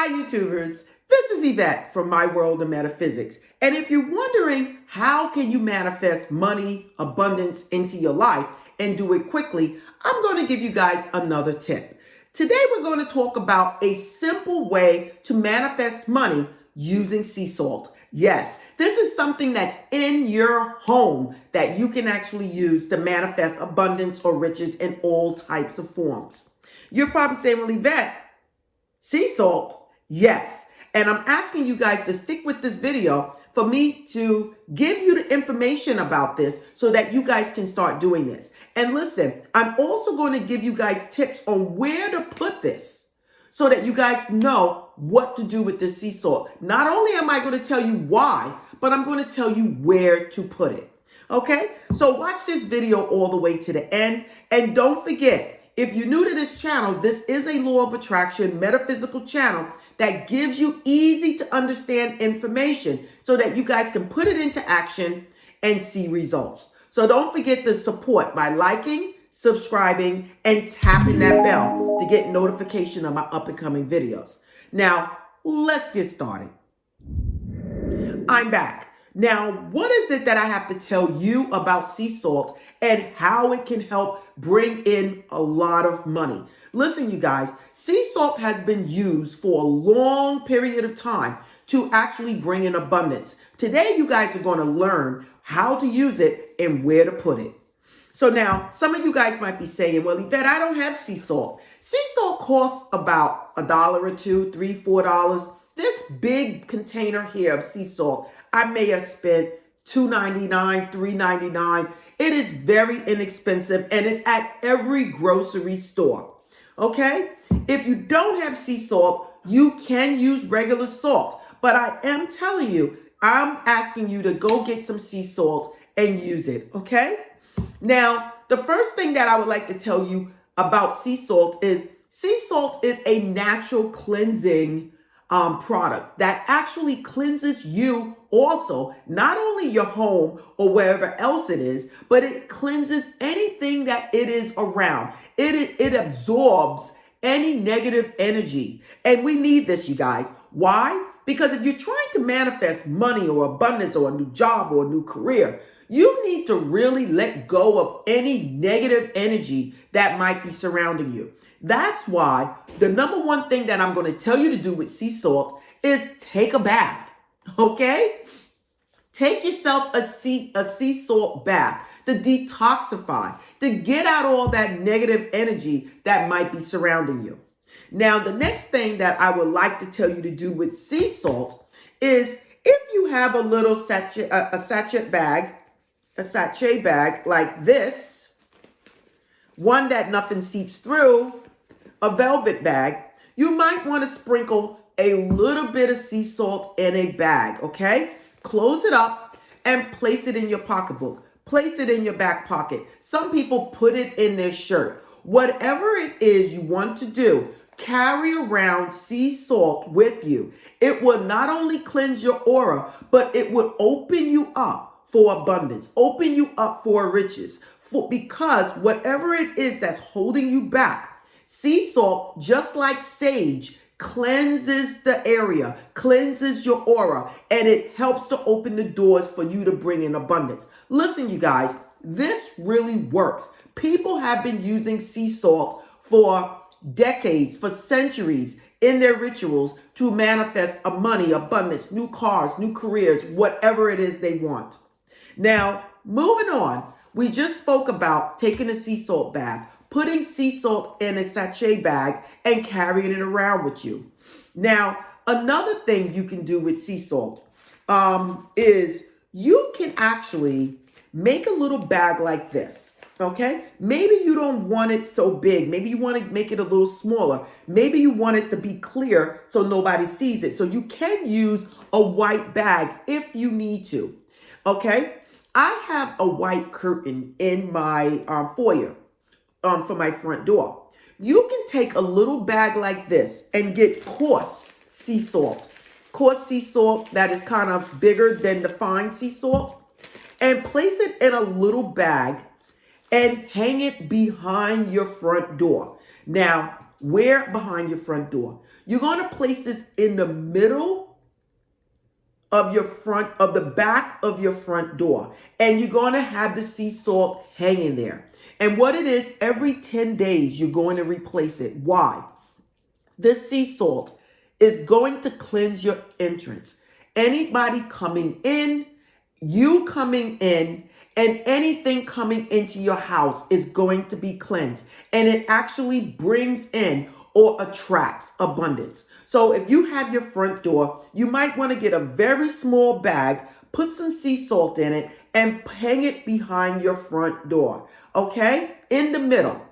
Hi YouTubers, this is Yvette from My World of Metaphysics. And if you're wondering how can you manifest money, abundance into your life and do it quickly, I'm going to give you guys another tip. Today we're going to talk about a simple way to manifest money using sea salt. Yes, this is something that's in your home that you can actually use to manifest abundance or riches in all types of forms. You're probably saying, well, Yvette, sea salt? Yes. And I'm asking you guys to stick with this video for me to give you the information about this so that you guys can start doing this. And listen, I'm also going to give you guys tips on where to put this so that you guys know what to do with this sea salt. Not only am I going to tell you why, but I'm going to tell you where to put it. Okay? So watch this video all the way to the end. And don't forget, if you're new to this channel, this is a law of attraction metaphysical channel that gives you easy to understand information so that you guys can put it into action and see results. So don't forget to support by liking, subscribing, and tapping that bell to get notification of my up and coming videos. Now, let's get started. I'm back. Now, what is it that I have to tell you about sea salt and how it can help bring in a lot of money? Listen, you guys, sea salt has been used for a long period of time to actually bring in abundance. Today, you guys are going to learn how to use it and where to put it. So now, some of you guys might be saying, well, Yvette, I don't have sea salt. Sea salt costs about $1 or $2, $3, $4. This big container here of sea salt, I may have spent $2.99, $3.99. It is very inexpensive and it's at every grocery store. Okay? If you don't have sea salt, you can use regular salt. But I am telling you, I'm asking you to go get some sea salt and use it. Okay? Now, the first thing that I would like to tell you about sea salt is a natural cleansing product that actually cleanses you also, not only your home or wherever else it is, but it cleanses anything that it is around. It absorbs any negative energy. And we need this, you guys. Why? Because if you're trying to manifest money or abundance or a new job or a new career, you need to really let go of any negative energy that might be surrounding you. That's why the number one thing that I'm going to tell you to do with sea salt is take a bath. Okay? Take yourself a sea salt bath to detoxify, to get out all that negative energy that might be surrounding you. Now, the next thing that I would like to tell you to do with sea salt is if you have a little sachet bag like this, one that nothing seeps through, a velvet bag, you might want to sprinkle a little bit of sea salt in a bag, okay? Close it up and place it in your pocketbook. Place it in your back pocket. Some people put it in their shirt. Whatever it is you want to do, carry around sea salt with you. It will not only cleanse your aura, but it will open you up for abundance, open you up for riches, because whatever it is that's holding you back, sea salt, just like sage, cleanses the area, cleanses your aura, and it helps to open the doors for you to bring in abundance. Listen, you guys, this really works. People have been using sea salt for decades, for centuries in their rituals to manifest a money, abundance, new cars, new careers, whatever it is they want. Now, moving on, we just spoke about taking a sea salt bath, putting sea salt in a sachet bag and carrying it around with you. Now, another thing you can do with sea salt is you can actually make a little bag like this. Okay, maybe you don't want it so big. Maybe you want to make it a little smaller. Maybe you want it to be clear so nobody sees it. So you can use a white bag if you need to. Okay, I have a white curtain in my foyer for my front door. You can take a little bag like this and get coarse sea salt. Coarse sea salt that is kind of bigger than the fine sea salt. And place it in a little bag and hang it behind your front door. Now, Where? Behind your front door. You're going to place this in the middle of the back of your front door. And you're going to have the sea salt hanging there. And what it is, every 10 days, you're going to replace it. Why? This sea salt is going to cleanse your entrance. Anybody coming in, you coming in, and anything coming into your house is going to be cleansed. And it actually brings in or attracts abundance. So if you have your front door, you might want to get a very small bag, put some sea salt in it, and hang it behind your front door. Okay? In the middle.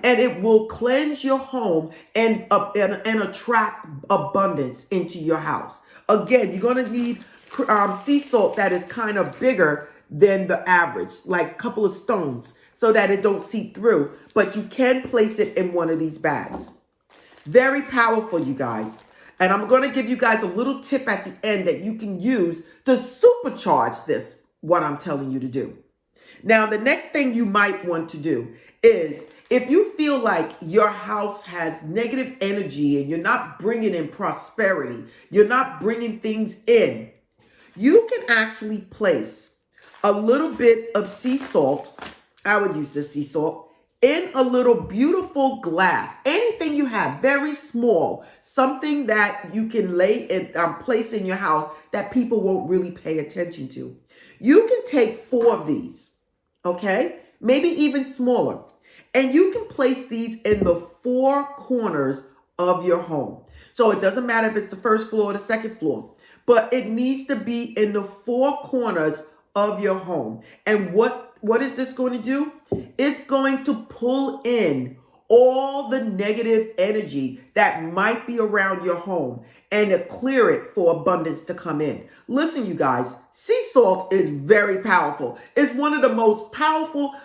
And it will cleanse your home and attract abundance into your house. Again, you're going to need sea salt that is kind of bigger than the average, like a couple of stones, so that it don't seep through. But you can place it in one of these bags. Very powerful, you guys. And I'm going to give you guys a little tip at the end that you can use to supercharge this, what I'm telling you to do. Now, the next thing you might want to do is, if you feel like your house has negative energy and you're not bringing in prosperity, you're not bringing things in, you can actually place a little bit of sea salt. I would use this sea salt in a little beautiful glass. Anything you have, very small, something that you can lay in, place in your house that people won't really pay attention to. You can take 4 of these, okay? Maybe even smaller. And you can place these in the 4 corners of your home. So it doesn't matter if it's the first floor or the second floor, but it needs to be in the 4 corners of your home. And what is this going to do? It's going to pull in all the negative energy that might be around your home and to clear it for abundance to come in. Listen, you guys, sea salt is very powerful. It's one of the most powerful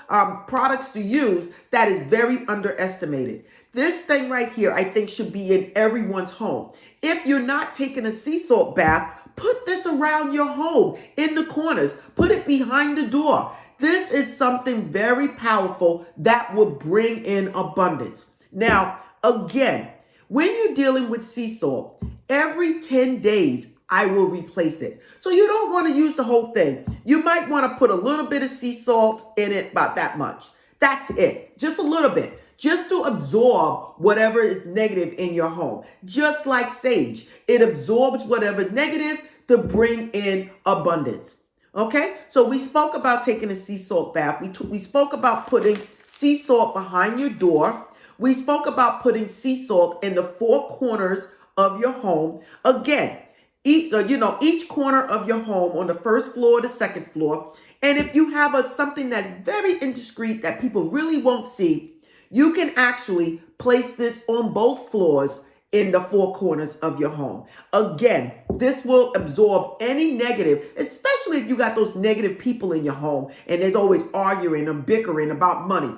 products to use that is very underestimated. This thing right here, I think, should be in everyone's home. If you're not taking a sea salt bath, put this around your home, in the corners. Put it behind the door. This is something very powerful that will bring in abundance. Now, again, when you're dealing with sea salt, every 10 days, I will replace it. So you don't want to use the whole thing. You might want to put a little bit of sea salt in it, about that much. That's it. Just a little bit. Just to absorb whatever is negative in your home. Just like sage. It absorbs whatever negative to bring in abundance. Okay? So we spoke about taking a sea salt bath. We spoke about putting sea salt behind your door. We spoke about putting sea salt in the 4 corners of your home. Again, each corner of your home, on the first floor, the second floor. And if you have something that's very indiscreet that people really won't see, you can actually place this on both floors in the 4 corners of your home. Again, this will absorb any negative, especially if you got those negative people in your home and there's always arguing and bickering about money.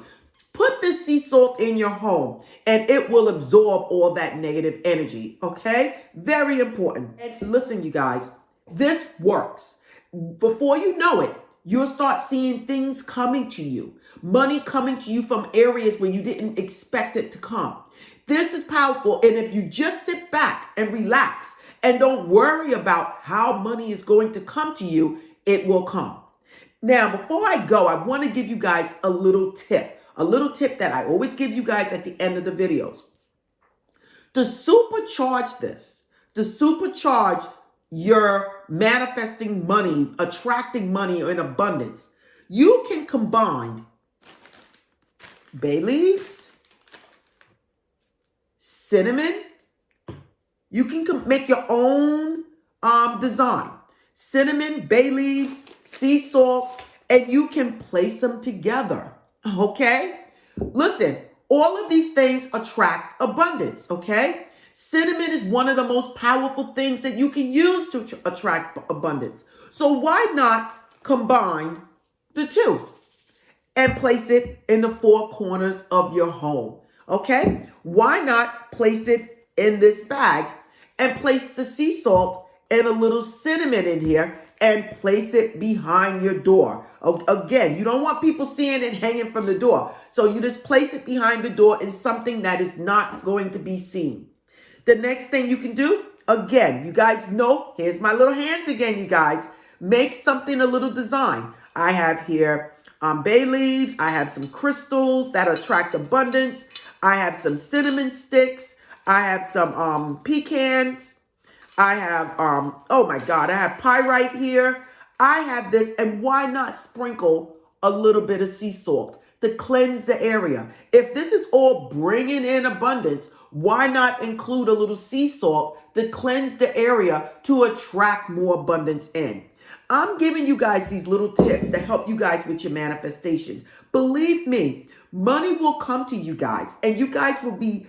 Put this sea salt in your home and it will absorb all that negative energy, okay? Very important. And listen, you guys, this works. Before you know it, you'll start seeing things coming to you. Money coming to you from areas where you didn't expect it to come. This is powerful. And if you just sit back and relax and don't worry about how money is going to come to you, it will come. Now, before I go, I want to give you guys a little tip. A little tip that I always give you guys at the end of the videos. To supercharge this, to supercharge your manifesting money, attracting money in abundance, you can combine bay leaves, cinnamon. You can make your own design. Cinnamon, bay leaves, sea salt, and you can place them together. Okay? Listen, all of these things attract abundance, okay? Cinnamon is one of the most powerful things that you can use to attract abundance. So why not combine the 2 and place it in the 4 corners of your home, okay? Why not place it in this bag and place the sea salt and a little cinnamon in here and place it behind your door. Again, you don't want people seeing it hanging from the door. So you just place it behind the door in something that is not going to be seen. The next thing you can do, again, you guys know, here's my little hands again, you guys. Make something, a little design. I have here bay leaves. I have some crystals that attract abundance. I have some cinnamon sticks. I have some pecans. I have, oh my God, I have pyrite here. I have this, and why not sprinkle a little bit of sea salt to cleanse the area? If this is all bringing in abundance, why not include a little sea salt to cleanse the area to attract more abundance in? I'm giving you guys these little tips to help you guys with your manifestations. Believe me, money will come to you guys, and you guys will be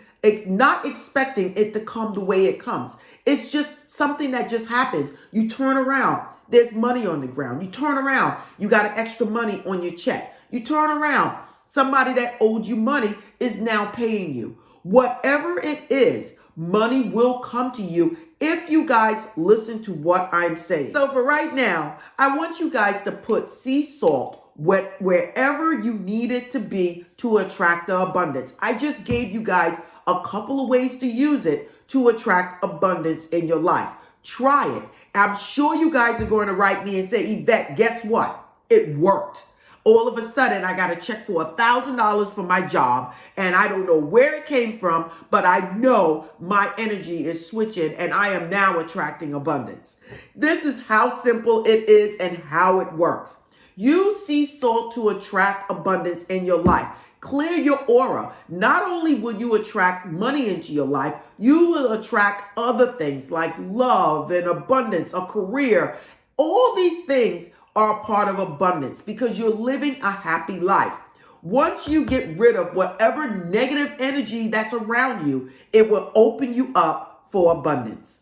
not expecting it to come the way it comes. It's just something that just happens. You turn around, there's money on the ground. You turn around, you got an extra money on your check. You turn around, somebody that owed you money is now paying you. Whatever it is, money will come to you if you guys listen to what I'm saying. So for right now, I want you guys to put sea salt wherever you need it to be to attract the abundance. I just gave you guys a couple of ways to use it to attract abundance in your life. Try it. I'm sure you guys are going to write me and say, Yvette, guess what? It worked. All of a sudden, I got a check for $1,000 for my job, and I don't know where it came from, but I know my energy is switching, and I am now attracting abundance. This is how simple it is and how it works. Use sea salt to attract abundance in your life. Clear your aura. Not only will you attract money into your life, you will attract other things like love and abundance, a career. All these things are a part of abundance because you're living a happy life. Once you get rid of whatever negative energy that's around you, it will open you up for abundance.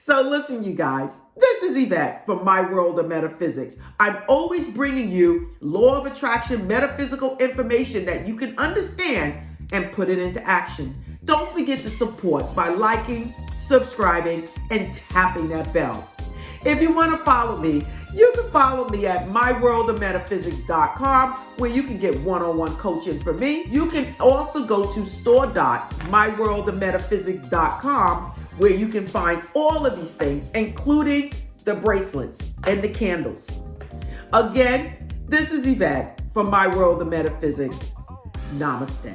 So listen, you guys, this is Yvette from My World of Metaphysics. I'm always bringing you law of attraction, metaphysical information that you can understand and put it into action. Don't forget to support by liking, subscribing, and tapping that bell. If you want to follow me, you can follow me at myworldofmetaphysics.com, where you can get one-on-one coaching from me. You can also go to store.myworldofmetaphysics.com, where you can find all of these things, including the bracelets and the candles. Again, this is Yvette from My World of Metaphysics. Namaste.